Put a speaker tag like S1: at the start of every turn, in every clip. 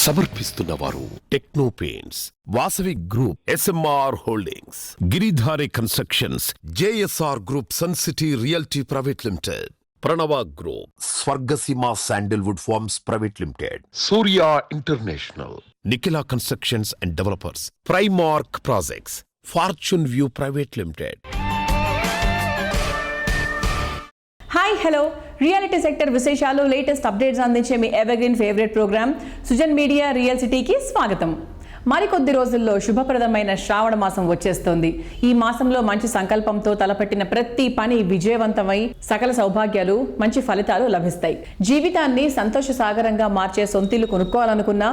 S1: సమర్పిస్తున్నవారు Techno Paints, Vasavi Group, SMR Holdings, Giridhari Constructions, JSR Group, Sun City Realty Private Limited, Pranava Group, Swargaseema Sandalwood Farms Private Limited, Surya International, Nikhila Constructions and Developers, Primark Projects, Fortune View private Limited.
S2: Hi hello, reality sector విశేషాలు, latest updates అందించే మీ evergreen favourite programme Sujan Media Real సిటీకి స్వాగతం. మరికొద్ది రోజుల్లో శుభప్రదమైన శ్రావణ మాసం వచ్చేస్తోంది. ఈ మాసంలో మంచి సంకల్పంతో తలపెట్టిన ప్రతి పని విజయవంతమై సకల సౌభాగ్యాలు, మంచి ఫలితాలు లభిస్తాయి. జీవితాన్ని సంతోష సాగరంగా మార్చే సొంతిల్లు కొనుక్కోవాలనుకున్నా,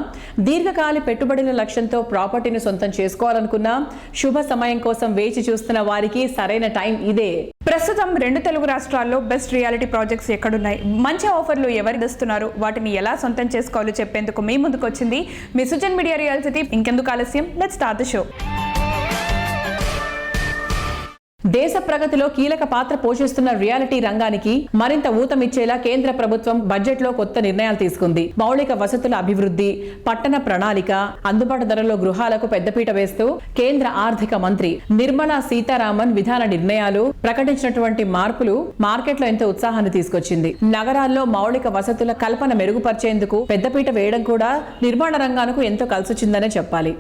S2: దీర్ఘకాలి పెట్టుబడుల లక్ష్యంతో ప్రాపర్టీని సొంతం చేసుకోవాలనుకున్నా, శుభ సమయం కోసం వేచి చూస్తున్న వారికి సరైన టైం ఇదే.
S3: ప్రస్తుతం 2 తెలుగు రాష్ట్రాల్లో బెస్ట్ రియాలిటీ ప్రాజెక్ట్స్ ఎక్కడున్నాయి, మంచి ఆఫర్లు ఎవరు ఇస్తున్నారు, వాటిని ఎలా సొంతం చేసుకోవాలో చెప్పేందుకు మీ ముందుకు వచ్చింది మీ సుజన్ మీడియా రియల్ సిటీ. ఇంకెందుకు ఆలస్యం, లెట్స్ స్టార్ట్ ది షో.
S2: దేశ ప్రగతిలో కీలక పాత్ర పోషిస్తున్న రియాలిటీ రంగానికి మరింత ఊతమిచ్చేలా కేంద్ర ప్రభుత్వం బడ్జెట్లో కొత్త నిర్ణయాలు తీసుకుంది. మౌలిక వసతుల అభివృద్ధి, పట్టణ ప్రణాళిక, అందుబాటు ధరలో గృహాలకు పెద్దపీట వేస్తూ కేంద్ర ఆర్థిక మంత్రి నిర్మలా సీతారామన్ విధాన నిర్ణయాలు ప్రకటించినటువంటి మార్పులు మార్కెట్లో ఎంతో ఉత్సాహాన్ని తీసుకొచ్చింది. నగరాల్లో మౌలిక వసతుల కల్పన మెరుగుపరిచేందుకు పెద్దపీట వేయడం కూడా నిర్మాణ రంగానికి ఎంతో కలిసొచ్చిందనే చెప్పాలి.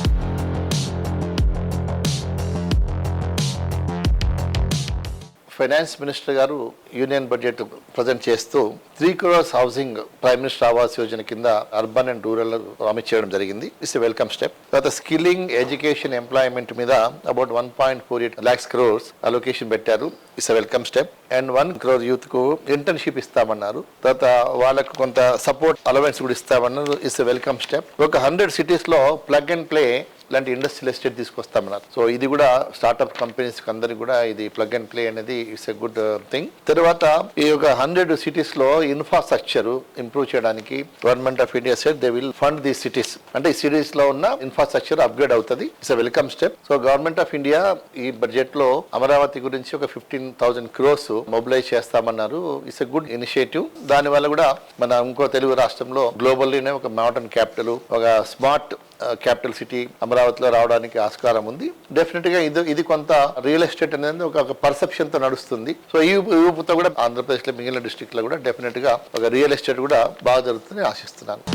S4: ఫైనాన్స్ మినిస్టర్ గారు యూనియన్ బడ్జెట్ ప్రజెంట్ చేస్తూ 3 crores housing prime minister Awas Yojana కింద అర్బన్ అండ్ రూరల్ ప్రామిస్ చేయడం జరిగింది. It's a welcome step. తర్వాత స్కిల్లింగ్, ఎడ్యుకేషన్, ఎంప్లాయ్మెంట్ మీద అబౌట్ 1.48 lakhs crores అలొకేషన్ పెట్టారు. It's a welcome step. And 1 crore youth కు internship ఇస్తామన్నారు. తర్వాత వాళ్ళకు కొంత సపోర్ట్ అలవెన్స్ కూడా ఇస్తామన్నారు. It's a welcome step. ఒక 100 cities లో ప్లగ్ అండ్ ప్లే ఇలాంటి ఇండస్ట్రియల్ ఎస్టేట్ తీసుకొస్తామన్నారు. సో ఇది కూడా స్టార్ట్అప్ కంపెనీస్ అందరికి కూడా ఇది ప్లగ్ అండ్ ప్లే అనేది ఇట్స్ ఎ గుడ్ థింగ్. తర్వాత ఈ యొక్క 100 cities లో ఇన్ఫ్రాస్ట్రక్చర్ ఇంప్రూవ్ చేయడానికి government of India said they will fund the cities. అంటే ఈ సిటీస్ లో ఉన్న ఇన్ఫ్రాస్ట్రక్చర్ అప్గ్రేడ్ అవుతుంది. It's a welcome step. So government of India ఈ బడ్జెట్ లో అమరావతి గురించి ఒక 15,000 crores మొబిలైజ్ చేస్తామన్నారు. It's a good initiative. దాని వల్ల కూడా మన ఇంకో తెలుగు రాష్ట్రంలో గ్లోబల్లీనే ఒక మోడర్న్ క్యాపిటల్, ఒక స్మార్ట్ క్యాపిటల్ సిటీ అమరావతిలో రావడానికి ఆస్కారం ఉంది. డెఫినెట్ గా ఇది కొంత రియల్ ఎస్టేట్ అనేది ఒక పర్సెప్షన్ తో నడుస్తుంది. సో ఈ ఊపుతో కూడా ఆంధ్రప్రదేశ్ లో మిగిలిన డిస్ట్రిక్ట్ లో కూడా డెఫినెట్ గా ఒక రియల్ ఎస్టేట్ కూడా బాగా జరుగుతుందని ఆశిస్తున్నాను.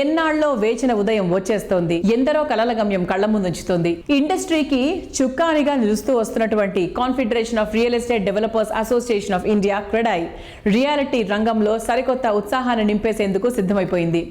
S2: ఎన్నాళ్ళలో వేచిన ఉదయం వచ్చేస్తోంది. ఎందరో కలల గమ్యం కళ్ల ముందుంచుతోంది. ఇండస్ట్రీకి చుక్కానిగా నిలుస్తూ వస్తున్నటువంటి confederation of real estate developers association of India CREDAI reality రంగంలో సరికొత్త ఉత్సాహాన్ని నింపేసేందుకు సిద్ధమైపోయింది.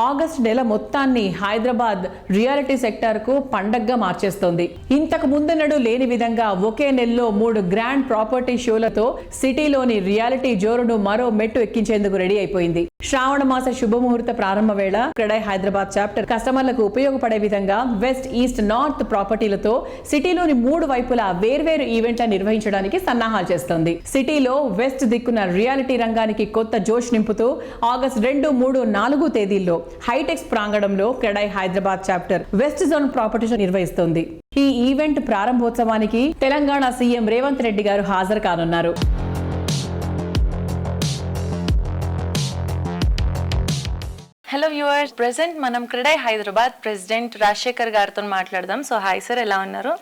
S2: ఆగస్టు నెల మొత్తాన్ని హైదరాబాద్ రియాలిటీ సెక్టర్ కు పండగగా మార్చేస్తోంది. ఇంతకు ముందెన్నడూ లేని విధంగా ఒకే నెలలో 3 గ్రాండ్ ప్రాపర్టీ షోలతో సిటీలోని రియాలిటీ జోరును మరో మెట్టు ఎక్కించేందుకు రెడీ అయిపోయింది. శ్రావణ మాస శుభముహూర్త ప్రారంభ వేళ క్రెడై హైదరాబాద్ చాప్టర్ కస్టమర్లకు ఉపయోగపడే విధంగా వెస్ట్, ఈస్ట్, నార్త్ ప్రాపర్టీలతో సిటీలోని 3 వైపులా వేర్వేరు ఈవెంట్ల నిర్వహించడానికి సన్నాహాలు చేస్తోంది. సిటీలో వెస్ట్ దిక్కున రియాలిటీ రంగానికి కొత్త జోష్ నింపుతూ ఆగస్టు 2, 3, 4 తేదీల్లో హైటెక్స్ ప్రాంగణంలో CREDAI Hyderabad chapter west zone property నిర్వహిస్తోంది. ఈ ఈవెంట్ ప్రారంభోత్సవానికి తెలంగాణ సీఎం రేవంత్ రెడ్డి గారు హాజరు కానున్నారు.
S5: హలో వ్యూవర్స్, ప్రెసెంట్ మనం క్రెడై హైదరాబాద్ ప్రెసిడెంట్ రాజశేఖర్ గారితో మాట్లాడదాం. సో హాయ్ సార్, ఎలా ఉన్నారు?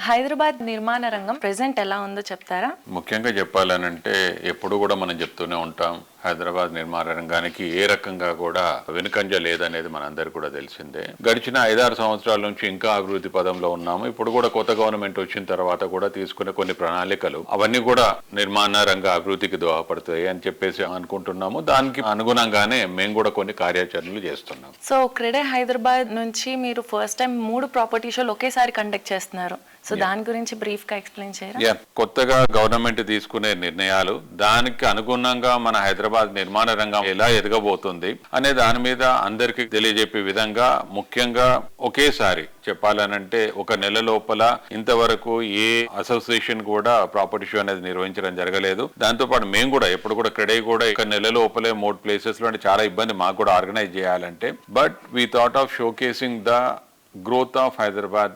S5: హైదరాబాద్ నిర్మాణ రంగం ప్రెసెంట్ ఎలా ఉందో చెప్తారా?
S6: ముఖ్యంగా చెప్పాలనంటే ఎప్పుడు కూడా మనం చెప్తూనే ఉంటాం, హైదరాబాద్ నిర్మాణ రంగానికి ఏ రకంగా కూడా వెనుకంజ లేదనేది మనందరికీ కూడా తెలిసిందే. గడిచిన 5-6 సంవత్సరాల నుంచి ఇంకా అభివృద్ధి పదంలో ఉన్నాము. ఇప్పుడు కూడా కొత్త గవర్నమెంట్ వచ్చిన తర్వాత కూడా తీసుకునే కొన్ని ప్రణాళికలు అవన్నీ కూడా నిర్మాణ రంగ అభివృద్ధికి దోహదపడతాయి అని చెప్పేసి అనుకుంటున్నాము. దానికి అనుగుణంగానే మేము కూడా కొన్ని కార్యాచరణలు చేస్తున్నాం.
S5: సో క్రెడై హైదరాబాద్ నుంచి మీరు ఫస్ట్ టైం 3 ప్రాపర్టీ షోలు ఒకేసారి కండక్ట్ చేస్తున్నారు. సో దాని గురించి బ్రీఫ్ గా ఎక్స్ప్లెయిన్ చేయరా?
S6: కొత్తగా గవర్నమెంట్ తీసుకునే నిర్ణయాలు, దానికి అనుగుణంగా మన హైదరాబాద్ నిర్మాణ రంగం ఎలా ఎదగబోతుంది అనే దాని మీద అందరికి తెలియజెప్పే విధంగా, ముఖ్యంగా ఒకేసారి చెప్పాలనంటే ఒక నెల లోపల ఇంతవరకు ఏ అసోసియేషన్ కూడా ప్రాపర్టీ షో అనేది నిర్వహించడం జరగలేదు. దాంతో పాటు మేము కూడా ఎప్పుడు కూడా క్రెడై కూడా ఒక నెల లోపలే 3 places లో చాలా ఇబ్బంది మాకు కూడా ఆర్గనైజ్ చేయాలంటే. But we thought of show casing the growth of Hyderabad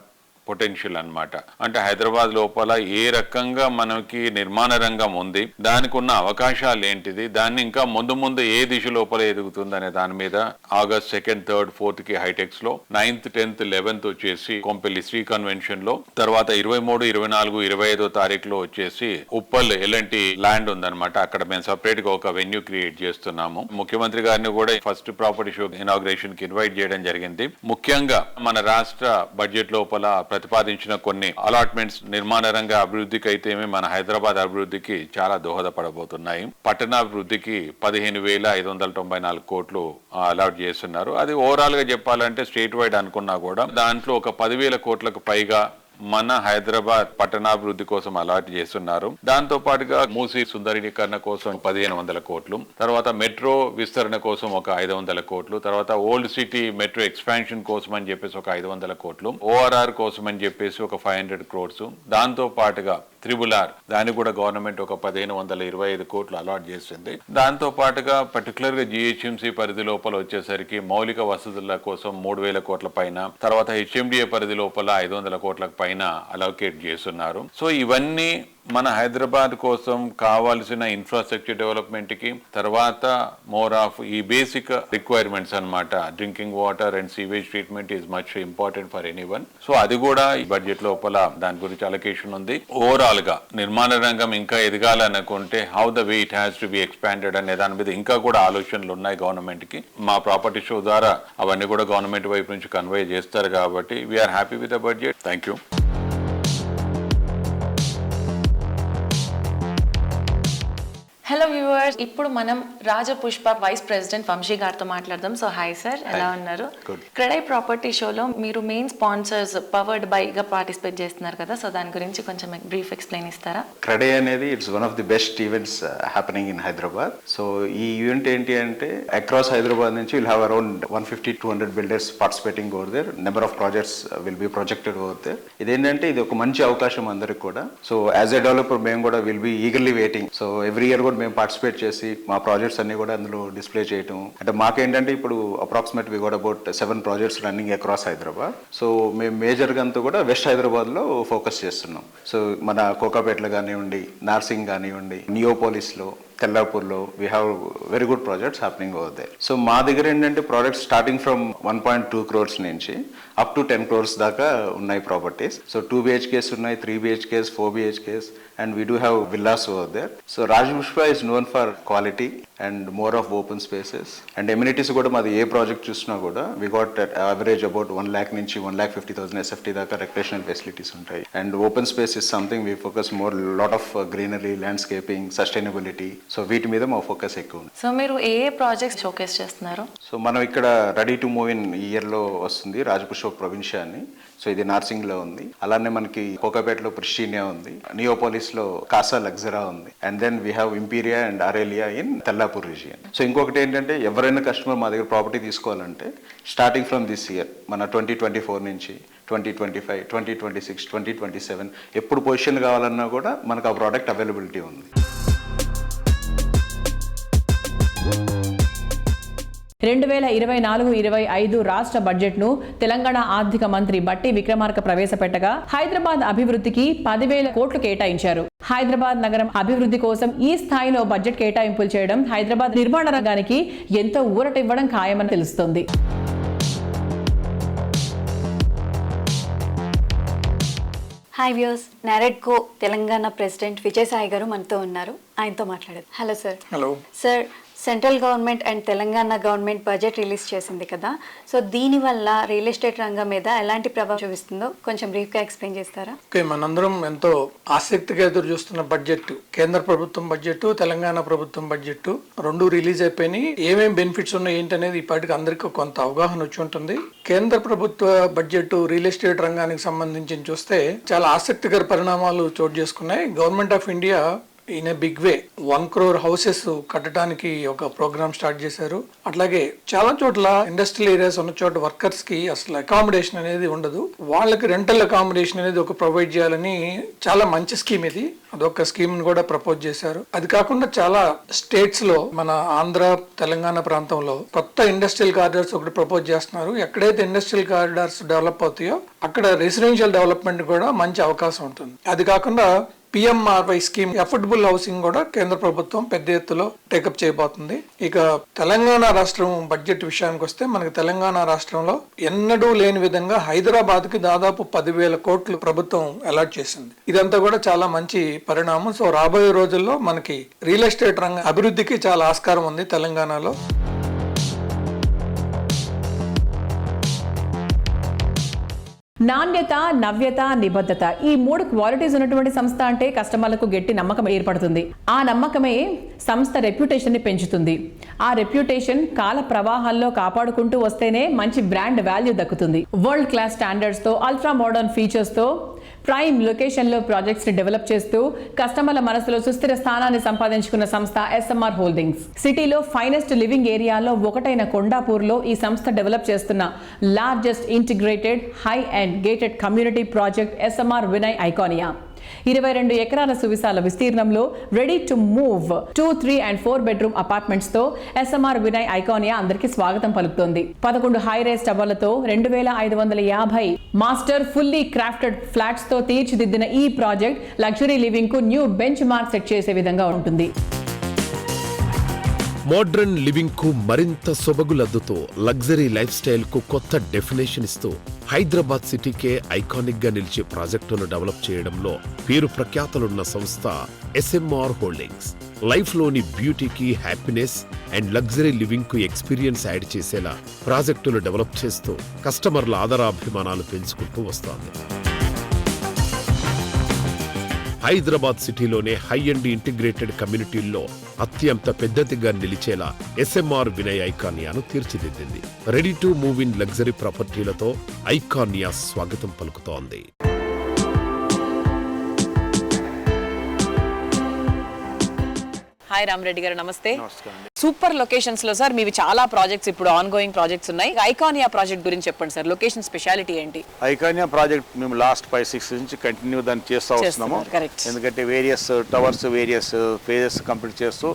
S6: potential అన్నమాట. అంటే హైదరాబాద్ లోపల ఏ రకంగా మనకి నిర్మాణ రంగం ఉంది, దానికి ఉన్న అవకాశాలు ఏంటిది, దాన్ని ఇంకా ముందు ముందు ఏ దిశ లోపల ఎదుగుతుంది అనే దాని మీద ఆగస్ట్ 2nd, 3rd, 4th కి హైటెక్స్ లో, 9th, 10th, 11th వచ్చేసి కొంపెల్లి శ్రీ కన్వెన్షన్ లో, తర్వాత 23, 24, 25వ తారీఖులో వచ్చేసి ఉప్పల్ ఎలాంటి ల్యాండ్ ఉందన్నమాట. అక్కడ మేము సపరేట్ గా ఒక వెన్యూ క్రియేట్ చేస్తున్నాము. ముఖ్యమంత్రి గారిని కూడా ఫస్ట్ ప్రాపర్టీ షో ఇనాగ్రేషన్ కి ఇన్వైట్ చేయడం జరిగింది. ముఖ్యంగా మన రాష్ట్ర బడ్జెట్ లోపల ప్రతిపాదించిన కొన్ని అలాట్మెంట్స్ నిర్మాణ రంగ అభివృద్ధికి అయితే మన హైదరాబాద్ అభివృద్ధికి చాలా దోహదపడబోతున్నాయి. పట్టణాభివృద్ధికి 15,594 కోట్లు అలాట్ చేస్తున్నారు. అది ఓవరాల్ గా చెప్పాలంటే స్టేట్ వైడ్ అనుకున్నా కూడా దాంట్లో ఒక 10,000 కోట్లకు పైగా మన హైదరాబాద్ పట్టణాభివృద్ధి కోసం అలాట్ చేస్తున్నారు. దాంతో పాటుగా మూసీ సుందరీకరణ కోసం 1,500 కోట్లు, తర్వాత మెట్రో విస్తరణ కోసం ఒక 500 కోట్లు, తర్వాత ఓల్డ్ సిటీ మెట్రో ఎక్స్పాన్షన్ కోసం అని చెప్పేసి ఒక 500 కోట్లు, ORR కోసం అని చెప్పేసి ఒక 500 crores, దాంతో పాటుగా RRR దానికి కూడా గవర్నమెంట్ ఒక 1,525 కోట్లు అలాట్ చేసింది. దాంతో పాటుగా పర్టికులర్ గా GHMC పరిధి లోపల వచ్చేసరికి మౌలిక వసతుల కోసం 3,000 కోట్ల పైన, తర్వాత HMDA పరిధి లోపల 500 కోట్ల పైన అలోకేట్ చేస్తున్నారు. సో ఇవన్నీ మన హైదరాబాద్ కోసం కావాల్సిన ఇన్ఫ్రాస్ట్రక్చర్ డెవలప్మెంట్ కి, తర్వాత మోర్ ఆఫ్ ఈ బేసిక్ రిక్వైర్మెంట్స్ అన్నమాట. Drinking water and sewage treatment is much important for anyone. So అది కూడా ఈ బడ్జెట్ లోపల దాని గురించి అలొకేషన్ ఉంది. ఓవరాల్ గా నిర్మాణ రంగం ఇంకా ఎదగాలనుకుంటే how the way it has to be expanded అనే దాని మీద ఇంకా కూడా ఆలోచనలు ఉన్నాయి గవర్నమెంట్ కి. మా ప్రాపర్టీ షో ద్వారా అవన్నీ కూడా గవర్నమెంట్ వైపు నుంచి కన్వే చేస్తారు కాబట్టి we are happy with the budget. Thank you.
S5: Hello viewers, ఇప్పుడు మనం రాజపుష్ప వైస్ ప్రెసిడెంట్ వంశీ గారితో మాట్లాడదాం. సో హాయ్ సార్, ఎలా ఉన్నారు? క్రెడై ప్రాపర్టీ షోలో మీరు మెయిన్ స్పాన్సర్స్ పవర్డ్ బై గా పార్టిసిపేట్ చేస్తున్నారు కదా, సో దాని గురించి కొంచెం బ్రీఫ్ ఎక్స్ప్లెయిన్ ఇస్తారా?
S7: క్రెడై అనేది it's one of the best events happening in Hyderabad. So ఈ ఈవెంట్ ఏంటి అంటే అక్రాస్ హైదరాబాద్ నుంచి will have around 150-200 builders participating over there. Number of projects will be projected over there. ఇదేంటంటే ఇది ఒక మంచి అవకాశం అందరికి కూడా. సో యాజ్ ఎ డెవలపర్ మేము కూడా will be eagerly waiting. So every year కూడా మేము పార్టిసిపేట్ చేసి మా ప్రాజెక్ట్స్ అన్ని కూడా అందులో డిస్ప్లే చేయటం. అంటే మాకేంటంటే ఇప్పుడు approximate we got about 7 projects running across Hyderabad. So మేము మేజర్గా అంతా కూడా వెస్ట్ హైదరాబాద్ లో ఫోకస్ చేస్తున్నాం. సో మన కోకాపేటలో కానివ్వండి, నార్సింగ్ కానివ్వండి, నియోపోలిస్లో, తెల్లాపూర్లో we have very good projects happening over there. So మా దగ్గర ఏంటంటే ప్రాజెక్ట్స్ స్టార్టింగ్ ఫ్రమ్ 1.2 crores నుంచి అప్ టు 10 crores దాకా ఉన్నాయి ప్రాపర్టీస్. సో 2 BHKs ఉన్నాయి, 3 BHKs, 4 BHKs, and we do have villas over there. So Rajpushpa is known for quality and more of open spaces and amenities కూడా మాది ఏ project చూసినా కూడా we got at average about 1 lakh నుంచి 1,50,000 SFT దాకా recreational facilities ఉంటాయి. And open space is something we focus more, lot of greenery, landscaping, sustainability. So వీటి మీద మా ఫోకస్ ఎక్కువ ఉంది.
S5: సో మీరు ఏ ప్రాజెక్ట్స్ షోకేస్ చేస్తున్నారు?
S7: సో మనం ఇక్కడ రెడీ టు మూవ్ ఇన్ ఈ ఇయర్ లో వస్తుంది రాజపుష్ప ప్రొవిన్షియా అని. సో ఇది నార్సింగ్ లో ఉంది. అలానే మనకి కోకాపేటలో ప్రిస్టీనియా ఉంది, నియోపోలిస్ లో కాసా లగ్జరా ఉంది, and then we have Imperia and Aurelia in Tellapur region. So ఇంకొకటి ఏంటంటే ఎవరైనా కస్టమర్ మా దగ్గర ప్రాపర్టీ తీసుకోవాలంటే స్టార్టింగ్ ఫ్రమ్ దిస్ ఇయర్ మన 2024 నుంచి 2025, 2026, 2027 ఎప్పుడు పొజిషన్ కావాలన్నా కూడా మనకు ఆ ప్రోడక్ట్ అవైలబిలిటీ ఉంది.
S2: 2024-25 రాష్ట్ర బడ్జెట్ ను తెలంగాణ ఆర్థిక మంత్రి బట్టి విక్రమార్క ప్రవేశపెట్టగా హైదరాబాద్ అభివృద్ధికి 10,000 కోట్లు కేటాయించారు. హైదరాబాద్ నగరం అభివృద్ధి కోసం ఈ స్థాయిలో బడ్జెట్ కేటాయింపులు చేయడం హైదరాబాద్ నిర్మాణ రంగానికి ఎంతో ఊరటివ్వడం ఖాయమని తెలుస్తోంది.
S8: Hi views, NAREDCO Telangana president Vijayasai గారు మనతో ఉన్నారు. ఆయనతో మాట్లాడేది. Hello sir.
S9: Hello sir.
S8: Central government and Telangana government budget release చేసింది కదా, సో దీనివల్ల రియల్ ఎస్టేట్ రంగం మీద ఎలాంటి ప్రభావం చూపిస్తుందో కొంచెం బ్రీఫ్గా ఎక్స్ప్లెయిన్ చేస్తారా?
S9: ఓకే, మనందరం ఎంతో ఆసక్తిగా ఎదురు చూస్తున్న బడ్జెట్, కేంద్ర ప్రభుత్వం బడ్జెట్, తెలంగాణ ప్రభుత్వం బడ్జెట్ రెండు రిలీజ్ అయిపోయినాయి. ఏమేమి బెనిఫిట్స్ ఉన్నాయి ఏంటనేది ఇప్పటికి అందరికీ కొంత అవగాహన వచ్చి ఉంటుంది. కేంద్ర ప్రభుత్వ బడ్జెట్ రియల్ ఎస్టేట్ రంగానికి సంబంధించి చూస్తే చాలా ఆసక్తికర పరిణామాలు చోటు చేసుకున్నాయి. Government of India in a big way 1 crore houses కట్టడానికి ఒక ప్రోగ్రామ్ స్టార్ట్ చేశారు. అట్లాగే చాలా చోట్ల ఇండస్ట్రియల్ ఏరియాస్ ఉన్న చోట వర్కర్స్ కి అసలు అకామిడేషన్ అనేది ఉండదు, వాళ్ళకి రెంటల్ అకామిడేషన్ అనేది ఒక ప్రొవైడ్ చేయాలని చాలా మంచి స్కీమ్ ఇది. అదొక స్కీమ్ కూడా ప్రపోజ్ చేశారు. అది కాకుండా చాలా స్టేట్స్ లో మన ఆంధ్ర తెలంగాణ ప్రాంతంలో కొత్త ఇండస్ట్రియల్ కారిడార్స్ ఒకటి ప్రపోజ్ చేస్తున్నారు. ఎక్కడైతే ఇండస్ట్రియల్ కారిడార్స్ డెవలప్ అవుతాయో అక్కడ రెసిడెన్షియల్ డెవలప్మెంట్ కూడా మంచి అవకాశం ఉంటుంది. అది కాకుండా PMRY స్కీమ్ అఫోర్డబుల్ హౌసింగ్ కూడా కేంద్ర ప్రభుత్వం పెద్ద ఎత్తులో టేకప్ చేయబోతుంది. ఇక తెలంగాణ రాష్ట్రం బడ్జెట్ విషయానికి వస్తే మనకి తెలంగాణ రాష్ట్రంలో ఎన్నడూ లేని విధంగా హైదరాబాద్ కి దాదాపు 10,000 కోట్లు ప్రభుత్వం అలాట్ చేసింది. ఇదంతా కూడా చాలా మంచి పరిణామం. సో రాబోయే రోజుల్లో మనకి రియల్ ఎస్టేట్ రంగ అభివృద్ధికి చాలా ఆస్కారం ఉంది తెలంగాణలో.
S2: నాణ్యత, నవ్యత, నిబద్ధత ఈ 3 క్వాలిటీస్ ఉన్నటువంటి సంస్థ అంటే కస్టమర్లకు గట్టి నమ్మకం ఏర్పడుతుంది. ఆ నమ్మకమే సంస్థ రెప్యుటేషన్ ని పెంచుతుంది. ఆ రెప్యుటేషన్ కాల ప్రవాహాల్లో కాపాడుకుంటూ వస్తేనే మంచి బ్రాండ్ వాల్యూ దక్కుతుంది. వరల్డ్ క్లాస్ స్టాండర్డ్స్ తో, అల్ట్రా మోడర్న్ ఫీచర్స్ తో, ప్రైమ్ లొకేషన్ లో ప్రాజెక్ట్స్ ని డెవలప్ చేస్తూ కస్టమర్ల మనసులో సుస్థిర స్థానాన్ని సంపాదించుకున్న సంస్థ SMR హోల్డింగ్స్. సిటీలో ఫైనెస్ట్ లివింగ్ ఏరియాలో ఒకటైన కొండాపూర్ లో ఈ సంస్థ డెవలప్ చేస్తున్న largest integrated high and gated community project SMR Vinay Iconia. 22 ఎకరాల సువిశాల విస్తీర్ణంలో ready to move 2, 3 and 4 bedroom apartments తో SMR వినయ్ ఐకానియా అందరికీ స్వాగతం పలుకుతోంది. 11 హై రైజ్ టవర్లతో 2550 మాస్టర్ ఫుల్లీ క్రాఫ్టెడ్ ఫ్లాట్స్ తో తీర్చిదిద్దిన ఈ ప్రాజెక్ట్ లగ్జరీ లివింగ్ కు న్యూ బెంచ్ మార్క్ సెట్ చేసే విధంగా ఉంటుంది.
S1: మోడ్రన్ లివింగ్ కు మరింత సొబగులద్దుతో లగ్జరీ లైఫ్ స్టైల్ కు కొత్త డెఫినేషన్ ఇస్తూ హైదరాబాద్ సిటీకే ఐకానిక్ గా నిలిచే ప్రాజెక్టును డెవలప్ చేయడంలో పేరు ప్రఖ్యాతలున్న సంస్థ SMR హోల్డింగ్స్. లైఫ్ లోని బ్యూటీకి హ్యాపీనెస్ అండ్ లగ్జరీ లివింగ్ కు ఎక్స్పీరియన్స్ యాడ్ చేసేలా ప్రాజెక్టులు డెవలప్ చేస్తూ కస్టమర్ల ఆదరాభిమానాలు పెంచుకుంటూ వస్తోంది. హైదరాబాద్ సిటీలోనే హై అండ్ ఇంటిగ్రేటెడ్ కమ్యూనిటీల్లో అత్యంత పెద్దదిగా నిలిచేలా SMR వినయ్ ఐకానియాను తీర్చిదిద్దింది. Ready to move in luxury ప్రాపర్టీలతో ఐకానియా స్వాగతం పలుకుతోంది.
S2: హాయ్ రామరెడ్డి గారు, నమస్తే. సూపర్ లొకేషన్స్ లో సార్ మీవి చాలా ప్రాజెక్ట్స్ ఇప్పుడు ఆన్ గోయింగ్ ప్రాజెక్ట్స్ ఉన్నాయి. ఐకానియా ప్రాజెక్ట్ గురించి చెప్పండి సార్. లొకేషన్ స్పెషాలిటీ ఏంటి?
S10: ఐకానియా ప్రాజెక్ట్ మేము లాస్ట్ 5-6 నుంచి కంటిన్యూ దాన్ని చేస్తూ వస్తున్నాము. ఎందుకంటే various towers various phases complete చేస్తూ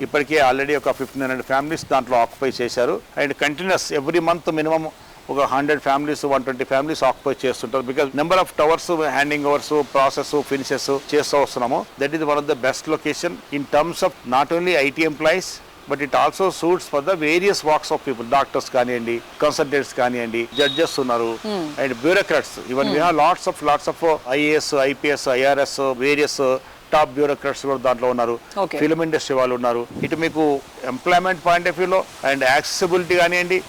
S10: ఇప్పటికే ఆల్రెడీ ఒక 1500 ఫ్యామిలీస్ దాంట్లో ఆక్యుపై చేశారు. And continuous every month minimum ఒక 100 ఫ్యామిలీస్ 120 ఫ్యామిలీస్ ఆక్యుపై చేస్తుంటారు. Because number of towers handing overs process finishes చేస్తూ వస్తున్నాము. That is one of the best location in terms of not only IT employees but it also suits for the various walks of people. Doctors కానివ్వండి, consultants కానివ్వండి, judges ఉన్నారు and bureaucrats. Even we have lots of IAS, IPS, IRS various top bureaucrats కూడా దాంట్లో ఉన్నారు. Film industry వాళ్ళు ఉన్నారు. ఇటు మీకు ఎంప్లాయ్మెంట్ పాయింట్ ఆఫ్ వ్యూలో అండ్ యాక్సెసిబిలిటీ కానివ్వండి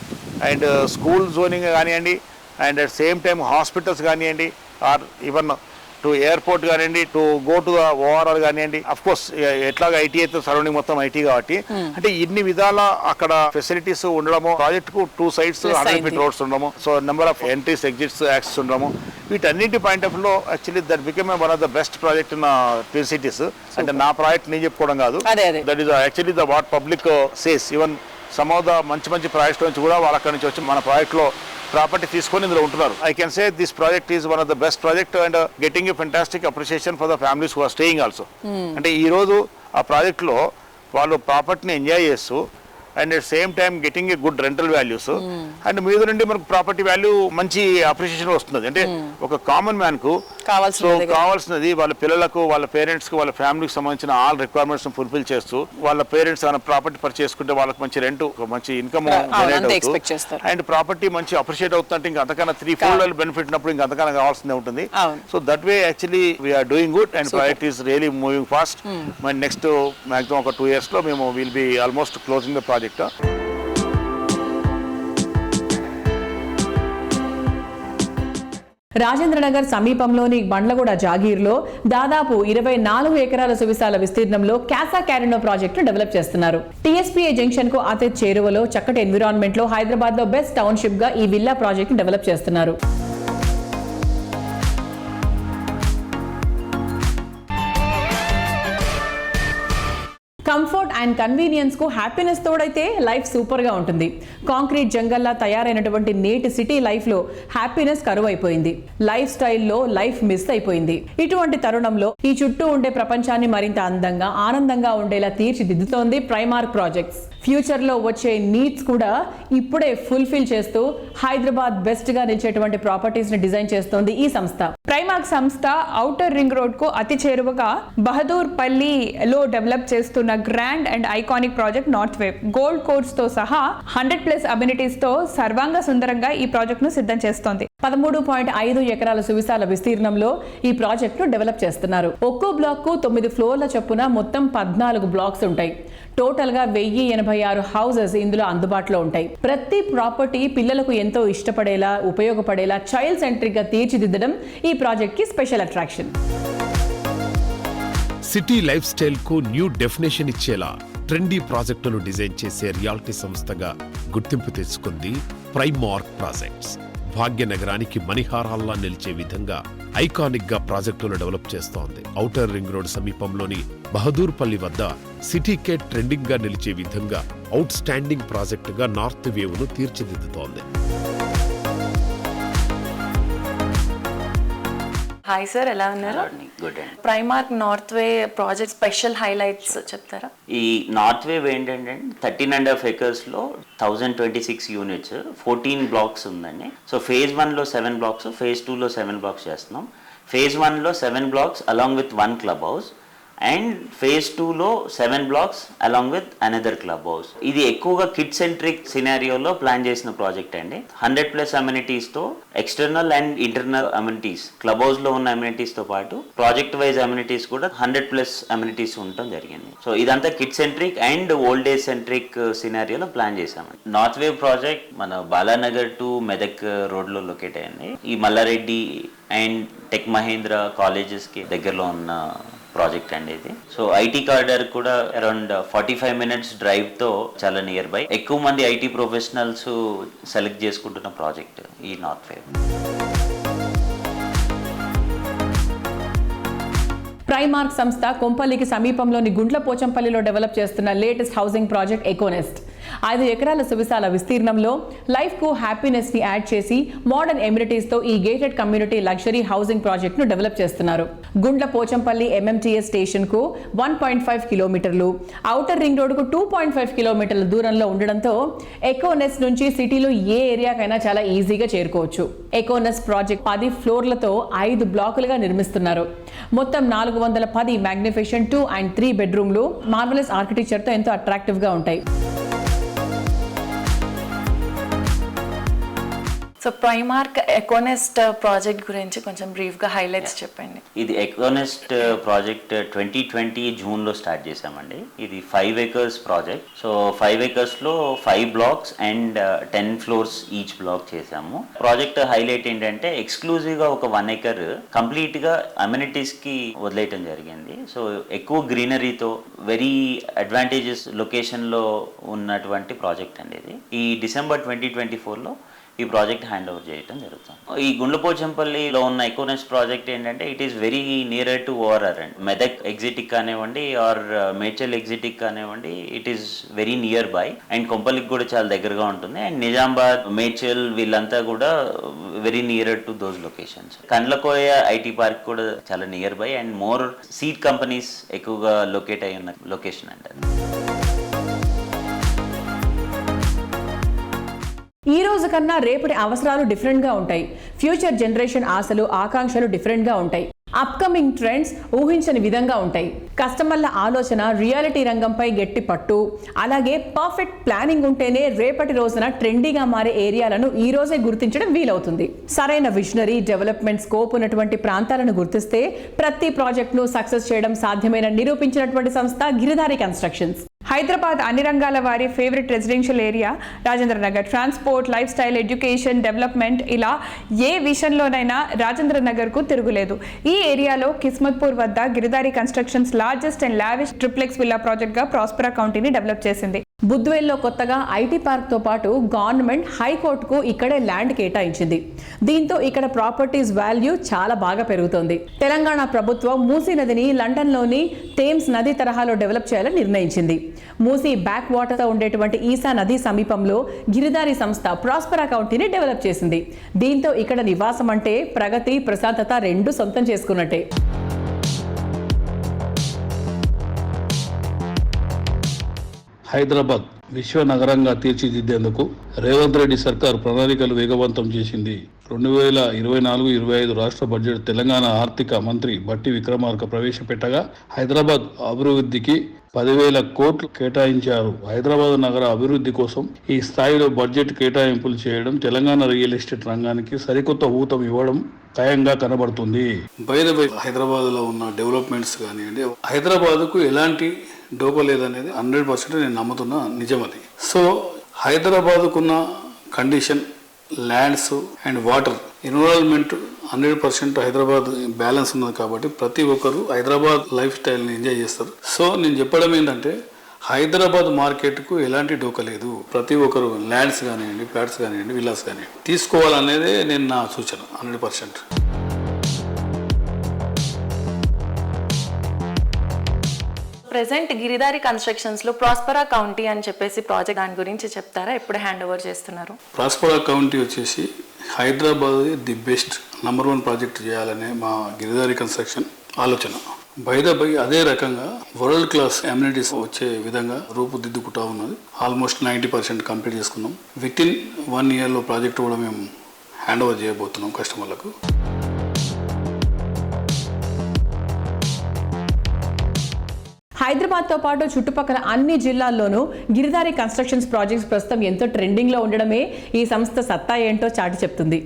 S10: అండ్ స్కూల్ జోనింగ్ కానివ్వండి and at same time hospitals కానివ్వండి ఆర్ ఈవెన్ టు ఎయిర్పోర్ట్ కానివ్వండి టు గో టు ఓఆర్ఆర్ కానివ్వండి. అఫ్ కోర్స్ ఎట్లాగా IT అయితే సరౌండింగ్ మొత్తం IT కాబట్టి అంటే ఇన్ని విధాల అక్కడ ఫెసిలిటీస్ ఉండడము, ప్రాజెక్ట్ కు 2 sides 100 feet రోడ్స్ ఉండడము, so number of entries exits access ఉండడము, వీటన్నింటి పాయింట్ ఆఫ్ లో actually that become one of the best project in twin cities. అంటే నా ప్రాజెక్ట్ నేను చెప్పుకోవడం కాదు, that is actually the what public says. Even some of the మంచి projects నుంచి కూడా వాళ్ళు అక్కడి నుంచి వచ్చి మన ప్రాజెక్ట్ లో ప్రాపర్టీ తీసుకొని ఇందులో ఉంటున్నారు. I can say this project is one of the best project and getting a fantastic appreciation for the families who are staying also. అంటే ఈ రోజు ఆ ప్రాజెక్ట్ లో వాళ్ళు ప్రాపర్టీని ఎంజాయ్ చేస్తూ and at same time getting a good rental values and మీద నుండి మనకు ప్రాపర్టీ వాల్యూ మంచి అప్రిషియేషన్ వస్తుంది. అంటే ఒక కామన్ మ్యాన్ కు కావాల్సినది వాళ్ళ పిల్లలకు, వాళ్ళ పేరెంట్స్ కు, వాళ్ళ ఫ్యామిలీకి సంబంధించిన ఆల్ రిక్వైర్మెంట్స్ ఫుల్ఫిల్ చేస్తూ వాళ్ళ పేరెంట్స్ ప్రాపర్టీ పర్చేస్ చేసుకుంటే వాళ్ళకి మంచి రెంట్, మంచి ఇన్కమ్ జనరేట్ అవుతుంది అండ్ ప్రాపర్టీ మంచి అప్రిషియేట్ అవుతుందంటే ఇంకా అంతకన్నా 3-4 బెనిఫిట్ ఉన్నప్పుడు ఇంకా అంతకన్నా కావాల్సిందే ఉంటుంది. So that way actually we are doing good and project is really moving fast. మరి నెక్స్ట్ మాక్సిమం ఒక 2 years లో మేము will be almost closing the project.
S2: Rajendranagar సమీపంలోని బండ్లగూడ జాగీర్లో దాదాపు 24 ఎకరాల సువిశాల విస్తీర్ణంలో క్యాసా క్యారినో ప్రాజెక్టు డెవలప్ చేస్తున్నారు. TSPA జంక్షన్ కు అతి చేరువలో చక్కటి ఎన్విరాన్మెంట్ లో హైదరాబాద్ లో బెస్ట్ టౌన్షిప్ గా ఈ విల్లా ప్రాజెక్టు డెవలప్ చేస్తున్నారు. అండ్ కన్వీనియన్స్ కు హ్యాపీనెస్ తోడైతే లైఫ్ సూపర్ గా ఉంటుంది. కాంక్రీట్ జంగల్లా తయారైనటువంటి నేటి సిటీ లైఫ్ లో హ్యాపీనెస్ కరువైపోయింది. లైఫ్ స్టైల్లో లైఫ్ మిస్ అయిపోయింది. ఇటువంటి తరుణంలో ఈ చుట్టూ ఉండే ప్రపంచాన్ని మరింత అందంగా ఆనందంగా ఉండేలా తీర్చిదిద్దుతోంది ప్రైమార్క్ ప్రాజెక్ట్స్. ఫ్యూచర్ లో వచ్చే నీడ్స్ కూడా ఇప్పుడే ఫుల్ఫిల్ చేస్తూ హైదరాబాద్ బెస్ట్ గా నిలిచేటువంటి ప్రాపర్టీస్ ని డిజైన్ చేస్తోంది ఈ సంస్థ.
S3: ప్రైమార్క్ సంస్థ ఔటర్ రింగ్ రోడ్ కు అతి చేరువగా బహదూర్ పల్లిలో డెవలప్ చేస్తున్న grand and iconic project north wave gold course తో సహా 100+ అమ్యూనిటీస్ తో సర్వాంగ సుందరంగా ఈ ప్రాజెక్ట్ ను సిద్ధం చేస్తోంది. 13.5 ఎకరాల సువిశాల విస్తీర్ణంలో ఈ ప్రాజెక్ట్ ను డెవలప్ చేస్తున్నారు. ఒక్కో బ్లాక్ కు 9 ఫ్లోర్ల చొప్పున మొత్తం 14 బ్లాక్స్ ఉంటాయి. టోటల్ గా 1086 హౌసెస్ ఇందులో అందుబాటులో ఉంటాయి. ప్రతి ప్రాపర్టీ పిల్లలకు ఎంతో ఇష్టపడేలా ఉపయోగపడేలా చైల్డ్ సెంట్రిక్ గా తీర్చిదిద్దడం ఈ ప్రాజెక్ట్ కి special attraction.
S1: City life style కు న్యూ డెఫినేషన్ ఇచ్చేలా ట్రెండీ ప్రాజెక్టులు డిజైన్ చేసే రియాలిటీ సంస్థగా గుర్తింపు తెచ్చుకుంది ప్రైమార్క్ ప్రాజెక్ట్స్. భాగ్యనగరానికి మణిహారాల్లా నిలిచే విధంగా ఐకానిక్ గా ప్రాజెక్టులు డెవలప్ చేస్తోంది. ఔటర్ రింగ్ రోడ్ సమీపంలోని బహదూర్పల్లి వద్ద సిటీకే ట్రెండింగ్ గా నిలిచే విధంగా అవుట్ స్టాండింగ్ ప్రాజెక్టుగా నార్త్ వేవ్ ను తీర్చిదిద్దుతోంది.
S5: హాయ్ సార్, ఎలా ఉన్నారు?
S11: గుడ్ అండి.
S5: Primark North Way project special highlights చెప్తారా?
S11: ఈ నార్త్ వేవ్ ఏంటంటే 13.5 acres లో 1026 యూనిట్స్ 14 బ్లాక్స్ ఉందండి. సో ఫేజ్ 1లో 7 బ్లాక్స్, ఫేజ్ 2లో 7 బ్లాక్స్ చేస్తున్నాం. ఫేజ్ 1లో 7 blocks along with 1 club house and phase 2లో 7 blocks along with another club house. ఇది ఎక్కువగా కిడ్ సెంట్రిక్ సినారియోలో ప్లాన్ చేసిన ప్రాజెక్ట్ అండి. 100+ అమ్యూనిటీస్ తో external and internal amenities, club house లో ఉన్న అమ్యూనిటీస్ తో పాటు ప్రాజెక్ట్ వైజ్ అమ్యూనిటీస్ కూడా 100+ అమ్యూనిటీస్ ఉండటం జరిగింది. సో ఇదంతా kid centric and old age centric సినారియోలో ప్లాన్ చేశామండి. నార్త్ వేవ్ ప్రాజెక్ట్ మన బాలానగర్ టు మెదక్ రోడ్ లో లొకేట్ అయ్యింది. ఈ Mallareddy and tech Mahindra colleges కి దగ్గరలో ఉన్న ప్రాజెక్ట్ అండి ఇది. సో ఐటీ కార్డర్ కూడా అరౌండ్ 45 minutes డ్రైవ్ తో చాలా నియర్ బై. ఎక్కువ మంది ఐటీ ప్రొఫెషనల్స్ సెలెక్ట్ చేసుకుంటున్న ప్రాజెక్ట్ ఈ నార్త్ వేవ్.
S2: ప్రైమార్క్ సంస్థ కొంపల్లికి సమీపంలోని గుండ్లపోచంపల్లిలో డెవలప్ చేస్తున్న లేటెస్ట్ హౌసింగ్ ప్రాజెక్ట్ ఎకోనెస్ట్. 5 ఎకరాల సువిశాల విస్తీర్ణంలో లైఫ్ కు హ్యాపీనెస్ ని యాడ్ చేసి మోడర్న్ ఎమ్యూనిటీస్ తో ఈ gated community luxury housing project ను డెవలప్ చేస్తున్నారు. గుండ్లపోచంపల్లి MMTS స్టేషన్ కు 1.5 కిలోమీటర్లు, ఔటర్ రింగ్ రోడ్ కు 2.5 కిలోమీటర్ల దూరంలో ఉండడంతో ఎకోనెస్ట్ నుంచి సిటీలో ఏ ఏరియాకైనా చాలా ఈజీగా చేరుకోవచ్చు. ఎకోనెస్ట్ ప్రాజెక్ట్ 10 ఫ్లోర్లతో 5 బ్లాకులుగా నిర్మిస్తున్నారు. మొత్తం 410 మ్యాగ్నిఫిషన్ 2 and 3 బెడ్రూమ్లు మార్వెలస్ ఆర్కిటెక్చర్ తో ఎంతో అట్రాక్టివ్ గా ఉంటాయి.
S5: సో ప్రైమార్క్ ఎకోనెస్ట్ ప్రాజెక్ట్ గురించి కొంచెం బ్రీఫ్ గా హైలైట్స్ చెప్పండి.
S11: ఇది ఎకోనెస్ట్ ప్రాజెక్ట్ 2020 జూన్లో స్టార్ట్ చేసామండి. ఇది 5 acres ప్రాజెక్ట్. సో 5 acres లో 5 blocks and 10 floors each black చేసాము. ప్రాజెక్ట్ హైలైట్ ఏంటంటే ఎక్స్క్లూజివ్ గా ఒక 1 acre కంప్లీట్ గా అమ్యూనిటీస్ కి వదిలేయటం జరిగింది. సో ఎక్కువ గ్రీనరీతో వెరీ అడ్వాంటేజెస్ లొకేషన్ లో ఉన్నటువంటి ప్రాజెక్ట్ అండి ఇది. ఈ December 2024లో ఈ ప్రాజెక్ట్ హ్యాండ్ ఓవర్ చేయడం జరుగుతుంది. ఈ గుండ్లపోచంపల్లిలో ఉన్న ఎకోనెస్ట్ ప్రాజెక్ట్ ఏంటంటే it is very near to ORR and Medak ఎగ్జిటిక్ కానివ్వండి ఆర్ మేడ్చల్ ఎగ్జిటిక్ కానివ్వండి, it is very near by and కొంపల్లికి కూడా చాలా దగ్గరగా ఉంటుంది. అండ్ నిజామాబాద్, మేడ్చల్ వీళ్ళంతా కూడా very near to those locations. Kandlakoya IT park కూడా చాలా near by and more seed companies ఎక్కువగా లొకేట్ అయి ఉన్న లొకేషన్ అండి.
S2: ఈ రోజు కన్నా రేపటి అవసరాలు డిఫరెంట్ గా ఉంటాయి. ఫ్యూచర్ జనరేషన్ ఆశలు ఆకాంక్షలు డిఫరెంట్ గా ఉంటాయి. అప్కమింగ్ ట్రెండ్స్ ఊహించని విధంగా ఉంటాయి. కస్టమర్ల ఆలోచన, రియాలిటీ రంగంపై గట్టి పట్టు, అలాగే పర్ఫెక్ట్ ప్లానింగ్ ఉంటేనే రేపటి రోజున ట్రెండీగా మారే ఏరియాలను ఈ రోజే గుర్తించడం వీలవుతుంది. సరైన విజనరీ డెవలప్మెంట్ స్కోప్ ఉన్నటువంటి ప్రాంతాలను గుర్తిస్తే ప్రతి ప్రాజెక్ట్ను సక్సెస్ చేయడం సాధ్యమైన నిరూపించినటువంటి సంస్థ గిరిధారి కన్స్ట్రక్షన్స్.
S3: హైదరాబాద్ అన్ని రంగాల వారి favourite residential area Rajendra Nagar. Transport, life style, education, development ఇలా ఏ విషయంలోనైనా రాజేంద్ర నగర్కు తిరుగులేదు. ఈ ఏరియాలో కిస్మత్పూర్ వద్ద Giridhari constructions largest and lavish triplex villa ప్రాజెక్ట్గా ప్రాస్పరా కౌంటీని డెవలప్ చేసింది.
S2: బుద్వేల్లో కొత్తగా ఐటీ పార్క్తో పాటు గవర్నమెంట్ హైకోర్టుకు ఇక్కడే ల్యాండ్ కేటాయించింది. దీంతో ఇక్కడ ప్రాపర్టీస్ వాల్యూ చాలా బాగా పెరుగుతోంది. తెలంగాణ ప్రభుత్వం మూసీ నదిని లండన్లోని థేమ్స్ నది తరహాలో డెవలప్ చేయాలని నిర్ణయించింది. మూసీ బ్యాక్ వాటర్తో ఉండేటువంటి ఈసా నది సమీపంలో గిరిదారి సంస్థ ప్రాస్పరా కౌంటీని డెవలప్ చేసింది. దీంతో ఇక్కడ నివాసం అంటే ప్రగతి, ప్రశాంతత రెండు సొంతం చేసుకున్నట్టే.
S12: హైదరాబాద్ విశ్వ నగరంగా తీర్చిదిద్దేందుకు రేవంత్ రెడ్డి సర్కార్ ప్రణాళికలు వేగవంతం చేసింది. 2024-25 రాష్ట్ర బడ్జెట్ తెలంగాణ ఆర్థిక మంత్రి బట్టి విక్రమార్క ప్రవేశపెట్టగా హైదరాబాద్ అభివృద్ధికి 10,000 కోట్లు కేటాయించారు. హైదరాబాద్ నగర అభివృద్ధి కోసం ఈ స్థాయిలో బడ్జెట్ కేటాయింపులు చేయడం తెలంగాణ రియల్ ఎస్టేట్ రంగానికి సరికొత్త ఊతం ఇవ్వడం ఖాయంగా కనబడుతుంది.
S13: హైదరాబాద్లో ఉన్న డెవలప్మెంట్స్ కానివ్వండి, హైదరాబాద్కు ఎలాంటి డోకా లేదనేది 100% నేను నమ్ముతున్నా నిజం అది. సో హైదరాబాద్కున్న condition, lands and water environment 100% Hyderabad balance ఉన్నది కాబట్టి ప్రతి ఒక్కరు హైదరాబాద్ లైఫ్ స్టైల్ని ఎంజాయ్ చేస్తారు. సో నేను చెప్పడం ఏంటంటే హైదరాబాద్ మార్కెట్కు ఎలాంటి డోకా లేదు. ప్రతి ఒక్కరు ల్యాండ్స్ కానివ్వండి, ఫ్లాట్స్ కానివ్వండి, విల్లాస్ కానివ్వండి తీసుకోవాలనేదే నేను నా సూచన 100%.
S5: ప్రెసెంట్ గిరిదారి కన్స్ట్రక్షన్స్ లో ప్రాస్పరా కౌంటీ అని చెప్పేసి ప్రాజెక్ట్, దాని గురించి చెప్తారా? ఎప్పుడు హ్యాండ్ ఓవర్ చేస్తున్నారు?
S13: ప్రాస్పరా కౌంటీ వచ్చేసి Hyderabad the best number 1 project చేయాలనే మా గిరిదారి కన్స్ట్రక్షన్ ఆలోచన. బై అదే రకంగా వరల్డ్ క్లాస్ అమ్యూనిటీస్ వచ్చే విధంగా రూపుదిద్దుకుంటా ఉన్నది. ఆల్మోస్ట్ 90% కంప్లీట్ చేసుకున్నాం. వితిన్ 1 ఇయర్లో ప్రాజెక్ట్ కూడా మేము హ్యాండ్ ఓవర్ చేయబోతున్నాం కస్టమర్లకు.
S2: హైదరాబాద్తో పాటు చుట్టుపక్కల అన్ని జిల్లాల్లోనూ గిరిదారి కన్స్ట్రక్షన్స్ ప్రాజెక్ట్స్ ప్రస్తుతం ఎంతో ట్రెండింగ్లో ఉండడమే ఈ సంస్థ సత్తా ఏంటో చాటి చెప్తుంది.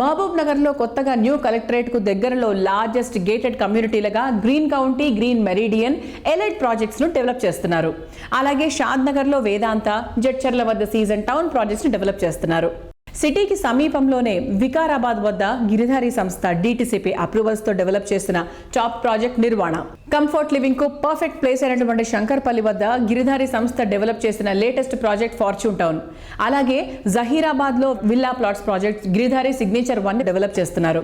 S2: మహబూబ్ నగర్లో కొత్తగా న్యూ కలెక్టరేట్కు దగ్గరలో లార్జెస్ట్ గేటెడ్ కమ్యూనిటీలుగా Green County, Green Meridian, Elite ప్రాజెక్ట్స్ను డెవలప్ చేస్తున్నారు. అలాగే షాద్ నగర్లో వేదాంత, జడ్చర్ల వద్ద సీజన్ టౌన్ ప్రాజెక్ట్స్ను డెవలప్ చేస్తున్నారు. సిటీకి సమీపంలోనే వికారాబాద్ వద్ద గిరిధారి సంస్థ DTCP అప్రూవల్స్ తో డెవలప్ చేసిన టాప్ ప్రాజెక్ట్ నిర్వాణ. కంఫర్ట్ లివింగ్ కు పర్ఫెక్ట్ ప్లేస్ అయినటువంటి శంకర్పల్లి వద్ద గిరిధారి సంస్థ డెవలప్ చేసిన లేటెస్ట్ ప్రాజెక్ట్ ఫార్చ్యూన్ టౌన్. అలాగే జహీరాబాద్ లో villa plots project Giridhari signature 1 develop చేస్తున్నారు.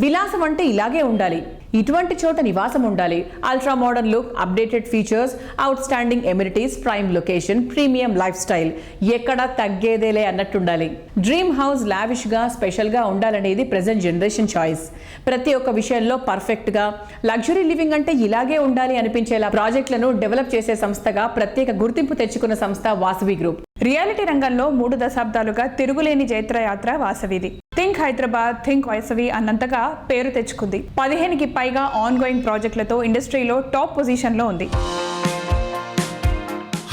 S2: విలాసం అంటే ఇలాగే ఉండాలి, ఇటువంటి చోట నివాసం ఉండాలి. Ultra modern look, updated features, out standing amenities, prime location, premium life style, ఎక్కడా తగ్గేదేలే అన్నట్టుండాలి. డ్రీమ్ హౌస్ లావిష్ గా, స్పెషల్ గా ఉండాలనేది ప్రెజెంట్ జనరేషన్ చాయిస్. ప్రతి ఒక్క విషయంలో పర్ఫెక్ట్ గా, లగ్జరీ లివింగ్ అంటే ఇలాగే ఉండాలి అనిపించేలా ప్రాజెక్టులను డెవలప్ చేసే సంస్థగా ప్రత్యేక గుర్తింపు తెచ్చుకున్న సంస్థ వాసవి గ్రూప్.
S3: రియాలిటీ రంగంలో 3 దశాబ్దాలుగా తిరుగులేని జైత్రయాత్ర వాసవిది. థింక్ హైదరాబాద్, థింక్ వాసవి అన్నంతగా పేరు తెచ్చుకుంది. 15కి పైగా ఆన్ గోయింగ్ ప్రాజెక్టులతో ఇండస్ట్రీలో టాప్ పొజిషన్లో ఉంది.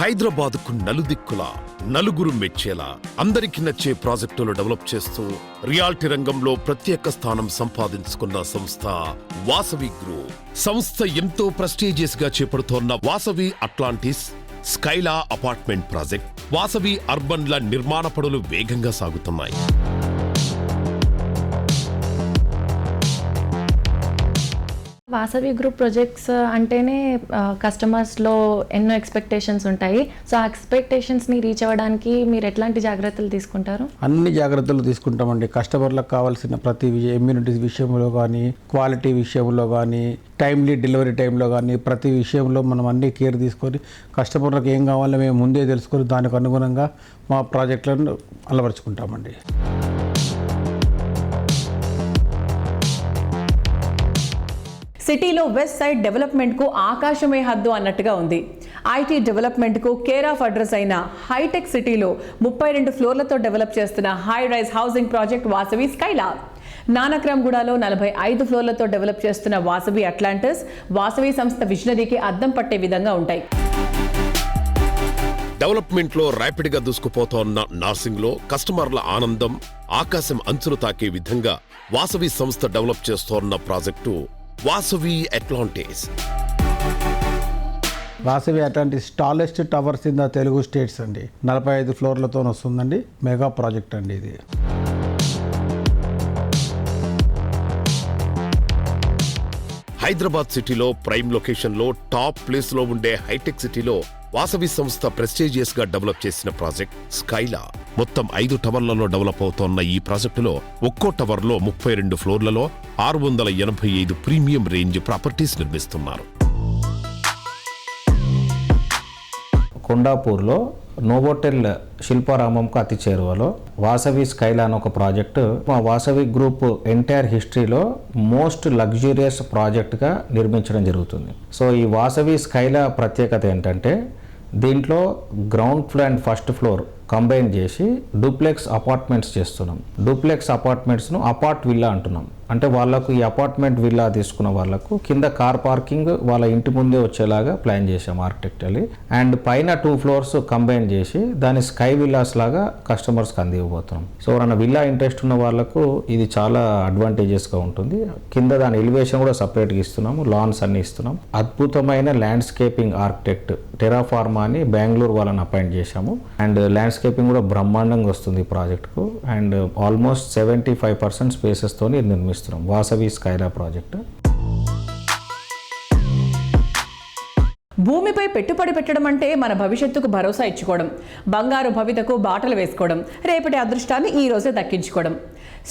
S1: హైదరాబాద్ కు నలుదిక్కుల నలుగురు మెచ్చేలా అందరికి నచ్చే ప్రాజెక్టులు డెవలప్ చేస్తూ రియాలిటీ రంగంలో ప్రత్యేక స్థానం సంపాదించుకున్న సంస్థ వాసవి గ్రూప్. సంస్థ ఎంతో ప్రెస్టీజియస్ గా చేపడుతోన్న Vasavi Atlantis, Skyla apartment project, Vasavi అర్బన్ల నిర్మాణ పనులు వేగంగా సాగుతున్నాయి.
S14: వాసవి గ్రూప్ ప్రాజెక్ట్స్ అంటేనే కస్టమర్స్లో ఎన్నో ఎక్స్పెక్టేషన్స్ ఉంటాయి. సో ఆ ఎక్స్పెక్టేషన్స్ని రీచ్ అవ్వడానికి మీరు ఎట్లాంటి జాగ్రత్తలు తీసుకుంటారు?
S15: అన్ని జాగ్రత్తలు తీసుకుంటామండి. కస్టమర్లకు కావాల్సిన ప్రతి ఇమ్యూనిటీస్ విషయంలో కానీ, క్వాలిటీ విషయంలో కానీ, టైమ్లీ డెలివరీ టైంలో కానీ ప్రతి విషయంలో మనం అన్ని కేర్ తీసుకొని కస్టమర్లకు ఏం కావాలో మేము ముందే తెలుసుకొని దానికి అనుగుణంగా మా ప్రాజెక్టులను అలవరుచుకుంటామండి.
S2: సిటీలో వెస్ట్ సైడ్ డెవలప్మెంట్ కు ఆకాశమే హద్దు అన్నట్టుగా ఉంది. ఐటీ డెవలప్మెంట్ కు కేర్ ఆఫ్ అడ్రస్ అయిన హైటెక్ సిటీలో 32 ఫ్లోర్లతో డెవలప్ చేస్తున్న high rise housing project Vasavi Skyla. నానక్రామ్గూడలో 45 ఫ్లోర్లతో డెవలప్ చేస్తున్న వాసవి అట్లాంటిస్ వాసవి సంస్థ విజనరీకి అద్దం పట్టే విధంగా ఉంటాయి.
S1: డెవలప్మెంట్ లో ర్యాపిడ్ గా దూసుకుపోతోన్న నార్సింగ్ లో కస్టమర్ల ఆనందం ఆకాశం అంచులు తాకే విధంగా వాసవి సంస్థ డెవలప్ చేస్తోన్న project Vasavi Atlantis.
S15: Vasavi Atlantis tallest towers in the Telugu states అండి. 45 ఫ్లోర్లతో వస్తుందండి. మెగా ప్రాజెక్ట్ అండి ఇది.
S1: హైదరాబాద్ సిటీలో ప్రైమ్ లొకేషన్ లో టాప్ ప్లేస్ లో ఉండే హైటెక్ సిటీలో వాసవి సంస్థ ప్రెస్టీజియస్ గా డెవలప్ చేసిన ప్రాజెక్ట్ స్కైలా. మొత్తం 5 టవర్లలో డెవలప్ అవుతోన్న ఈ ప్రాజెక్టులో ఒక్కో టవర్లో 32 ఫ్లోర్లలో 685 ప్రీమియం రేంజ్ ప్రాపర్టీస్ నిర్మిస్తున్నారు.
S16: కొండాపూర్లో నోవోటెల్ శిల్పారామంకు అతి చేరువలో వాసవి స్కైలా అని ఒక ప్రాజెక్టు మా వాసవి గ్రూప్ ఎంటైర్ హిస్టరీలో మోస్ట్ లగ్జూరియస్ ప్రాజెక్ట్గా నిర్మించడం జరుగుతుంది. సో ఈ వాసవి స్కైలా ప్రత్యేకత ఏంటంటే దీంట్లో ground floor and first floor combine చేసి డూప్లెక్స్ అపార్ట్మెంట్స్ చేస్తున్నాం. డూప్లెక్స్ అపార్ట్మెంట్స్ను అపార్ట్ విల్లా అంటున్నాం. అంటే వాళ్ళకు ఈ అపార్ట్మెంట్ విల్లా తీసుకున్న వాళ్ళకు కింద కార్ పార్కింగ్ వాళ్ళ ఇంటి ముందే వచ్చేలాగా ప్లాన్ చేసాం ఆర్కిటెక్చర్లీ. అండ్ పైన 2 ఫ్లోర్స్ కంబైన్ చేసి దాని స్కై విల్లాస్ లాగా కస్టమర్స్కి అందివ్వబోతున్నాం. సో ఎవరైనా విల్లా ఇంట్రెస్ట్ ఉన్న వాళ్ళకు ఇది చాలా అడ్వాంటేజెస్గా ఉంటుంది. కింద దాని ఎలివేషన్ కూడా సపరేట్గా ఇస్తున్నాము, లాన్స్ అన్ని ఇస్తున్నాం. అద్భుతమైన ల్యాండ్స్కేపింగ్ ఆర్కిటెక్ట్ టెరాఫార్మా అని బెంగళూరు వాళ్ళని అపాయింట్ చేశాము. అండ్ ల్యాండ్స్కేపింగ్ కూడా బ్రహ్మాండంగా వస్తుంది ఈ ప్రాజెక్టుకు. అండ్ ఆల్మోస్ట్ 75% స్పేసెస్తో నిర్మిస్తున్నాం వాసవి స్కైలా ప్రాజెక్టు.
S2: భూమిపై పెట్టుబడి పెట్టడం అంటే మన భవిష్యత్తుకు భరోసా ఇచ్చుకోవడం, బంగారు భవితకు బాటలు వేసుకోవడం, రేపటి అదృష్టాన్ని ఈ రోజే దక్కించుకోవడం.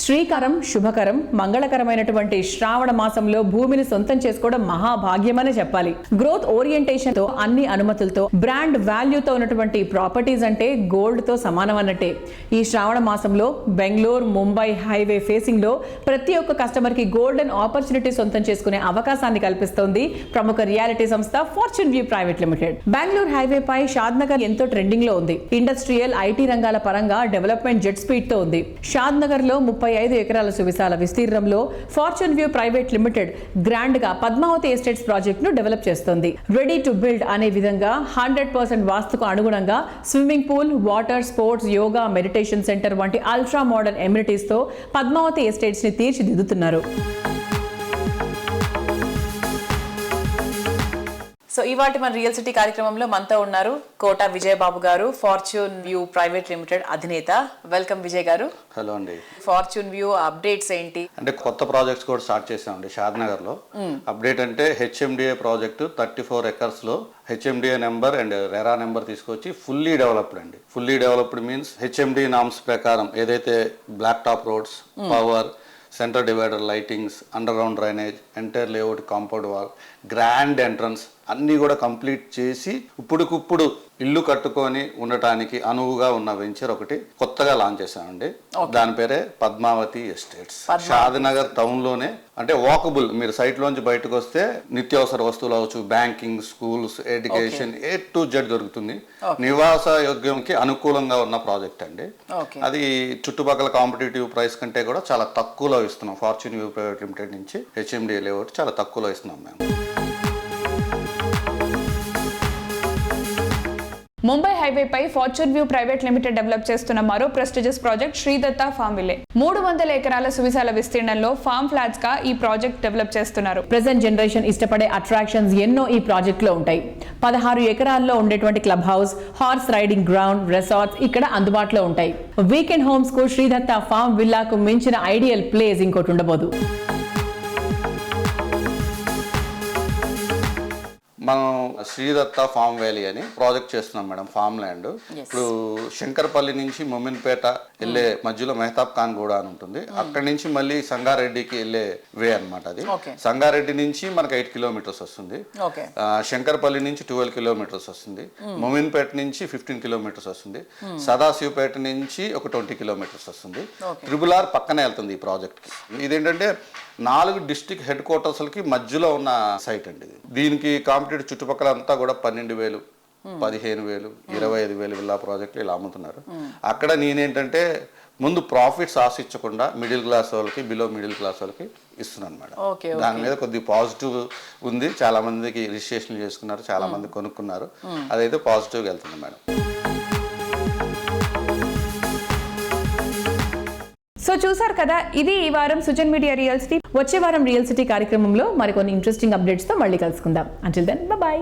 S2: శ్రీకరం, శుభకరం, మంగళకరమైనటువంటి శ్రావణ మాసంలో భూమిని సొంతం చేసుకోవడం మహాభాగ్యమనే చెప్పాలి. గ్రోత్ ఓరియంటేషన్ తో, అన్ని అనుమతులతో, బ్రాండ్ వాల్యూతో ఉన్నటువంటి ప్రాపర్టీస్ అంటే గోల్డ్ తో సమానం అన్నట్టే. ఈ శ్రావణ మాసంలో బెంగళూరు ముంబై హైవే ఫేసింగ్ లో ప్రతి ఒక్క కస్టమర్ కి గోల్డెన్ ఆపర్చునిటీ సొంతం చేసుకునే అవకాశాన్ని కల్పిస్తోంది ప్రముఖ రియాలిటీ సంస్థ Fortune View private limited. Bengaluru highway పై షాద్ నగర్ ఎంతో ట్రెండింగ్ లో ఉంది. ఇండస్ట్రియల్, ఐటీ రంగాల పరంగా డెవలప్మెంట్ జెట్ స్పీడ్ తో ఉంది. షాద్ నగర్ లో 35 ఎకరాల సువిశాల విస్తీర్ణంలో fortune View private limited grand గా పద్మావతి ఎస్టేట్స్ ప్రాజెక్ట్ ను డెవలప్ చేస్తోంది. రెడీ టు బిల్డ్ అనే విధంగా 100% వాస్తుకు అనుగుణంగా swimming pool, water sports, yoga, meditation centre వంటి అల్ట్రా మోడర్న్ ఎమ్యూనిటీస్ తో పద్మావతి ఎస్టేట్స్ ని తీర్చిదిద్దుతున్నారు. సో ఇవాటి మన రియల్ సిటీ కార్యక్రమంలో మనతో ఉన్నారు కోట విజయబాబు గారు, ఫార్చ్యూన్ వ్యూ ప్రైవేట్ లిమిటెడ్ అధినేత. వెల్కమ్ విజయ్ గారు.
S7: హలో అండి.
S2: ఫార్చ్యూన్ వ్యూ అప్డేట్స్ ఏంటి?
S7: అంటే కొత్త ప్రాజెక్ట్స్ కూడా స్టార్ట్ చేసామండి షాద్ నగర్ లో. అప్డేట్ అంటే హెచ్ఎండిఏ ప్రాజెక్టు 34 ఎకర్స్ లో HMDA number and RERA number తీసుకొచ్చి ఫుల్లీ డెవలప్డ్ అండి. Fully developed means HMD norms ప్రకారం ఏదైతే black top roads, power, centre divider lightings, underground drainage, entire layout, compound wall, grand entrance అన్నీ కూడా కంప్లీట్ చేసి ఇప్పుడుకిప్పుడు ఇల్లు కట్టుకొని ఉండటానికి అనువుగా ఉన్న వెంచర్ ఒకటి కొత్తగా లాంచ్ చేశామండి. దాని పేరే పద్మావతి ఎస్టేట్స్. షాద్ నగర్ టౌన్ లోనే, అంటే వాకబుల్, మీరు సైట్ లోంచి బయటకు వస్తే నిత్యావసర వస్తువులు అవచ్చు, banking, schools, education A to Z దొరుకుతుంది. నివాస యోగ్యంకి అనుకూలంగా ఉన్న ప్రాజెక్ట్ అండి. అది చుట్టుపక్కల కాంపిటేటివ్ ప్రైస్ కంటే కూడా చాలా తక్కువలో ఇస్తున్నాం. ఫార్చ్యూన్ వ్యూ ప్రైవేట్ లిమిటెడ్ నుంచి హెచ్ఎండి లేఅవుట్ చాలా తక్కువలో ఇస్తున్నాం మేము.
S3: ముంబై హైవేపై Fortune View private limited develop చేస్తున్న మరో prestigious project Sridatta farm ville. 300 ఎకరాల సువిశాల విస్తీర్ణంలో ఫామ్ ఫ్లాట్స్ గా ఈ ప్రాజెక్ట్ డెవలప్ చేస్తున్నారు.
S2: ప్రెజెంట్ జనరేషన్ ఇష్టపడే అట్రాక్షన్స్ ఎన్నో ఈ ప్రాజెక్ట్ లో ఉంటాయి. 16 ఎకరాల్లో ఉండేటువంటి club house, horse riding ground, resorts ఇక్కడ అందుబాటులో ఉంటాయి. వీకెండ్ హోమ్స్ కు శ్రీదత్త ఫామ్ విల్లాకు మించిన ఐడియల్ ప్లేస్ ఇంకోటి ఉండబోదు.
S7: మనం శ్రీదత్త ఫామ్ వ్యాలీ అని ప్రాజెక్ట్ చేస్తున్నాం మేడం, ఫామ్ ల్యాండ్. ఇప్పుడు శంకర్పల్లి నుంచి మొమిన్పేట వెళ్ళే మధ్యలో మెహతాబ్ ఖాన్ గూడ అని ఉంటుంది. అక్కడి నుంచి మళ్ళీ సంగారెడ్డికి వెళ్ళే వే అనమాట. అది సంగారెడ్డి నుంచి మనకు 8 కిలోమీటర్స్ వస్తుంది. శంకర్పల్లి నుంచి 12 కిలోమీటర్స్ వస్తుంది. మొమిన్పేట నుంచి 15 కిలోమీటర్స్ వస్తుంది. సదాశివపేట నుంచి ఒక 20 కిలోమీటర్స్ వస్తుంది. RRR పక్కనే వెళ్తుంది ఈ ప్రాజెక్ట్ కి. ఇదేంటంటే 4 డిస్ట్రిక్ట్ హెడ్ క్వార్టర్స్లకి మధ్యలో ఉన్న సైట్ అండి. దీనికి కాంపిటేటివ్ చుట్టుపక్కల అంతా కూడా 12,000, 15,000, 25,000 విల్లా ప్రాజెక్టులు ఇలా అమ్ముతున్నారు. అక్కడ నేనేంటంటే ముందు ప్రాఫిట్స్ ఆశించకుండా మిడిల్ క్లాస్ వాళ్ళకి, బిలో మిడిల్ క్లాస్ వాళ్ళకి ఇస్తున్నాను మేడం. దాని మీద కొద్దిగా పాజిటివ్ ఉంది. చాలా మందికి రిజిస్ట్రేషన్ చేసుకున్నారు, చాలా మంది కొనుక్కున్నారు. అదైతే పాజిటివ్గా వెళ్తుంది మేడం.
S3: సో చూసారు కదా, ఇది ఈ వారం సుజన్ మీడియా రియల్ సిటీ.
S2: వచ్చే వారం రియల్ సిటీ కార్యక్రమంలో మరికొన్ని ఇంట్రెస్టింగ్ అప్డేట్స్ తో మళ్ళీ కలుసుకుందాం. Until then by.